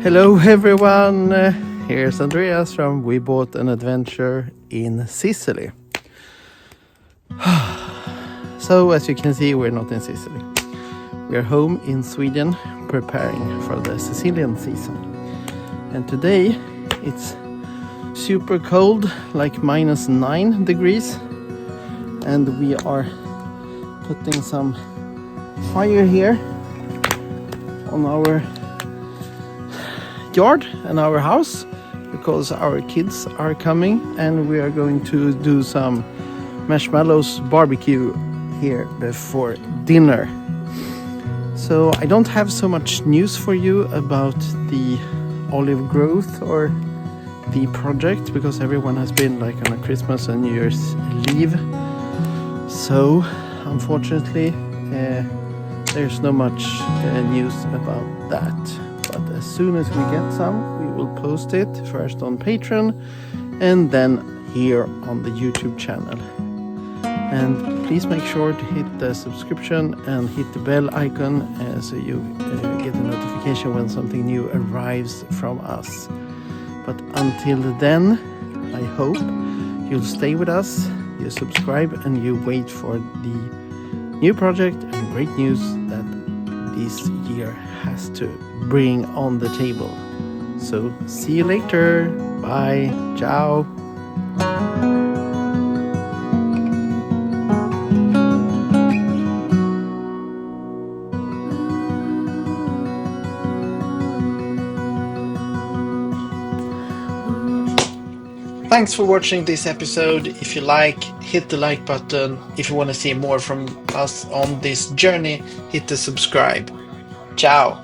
Hello everyone, here's Andreas from We Bought an Adventure in Sicily. So as you can see, we're not in Sicily. We're home in Sweden preparing for the Sicilian season. And today it's super cold, like -9 degrees. And we are putting some fire here on our yard and our house because our kids are coming and we are going to do some marshmallows barbecue here before dinner. So I don't have so much news for you about the olive growth or the project because everyone has been like on a Christmas and New Year's leave. So unfortunately there's no much news about that. But as soon as we get some, we will post it first on Patreon and then here on the YouTube channel. And please make sure to hit the subscription and hit the bell icon so you get a notification when something new arrives from us. But until then, I hope you'll stay with us, you subscribe and you wait for the new project and great news that this year has to bring on the table. So see you later. Bye. Ciao. Thanks for watching this episode. If you like, hit the like button. If you want to see more from us on this journey, hit the subscribe. Ciao.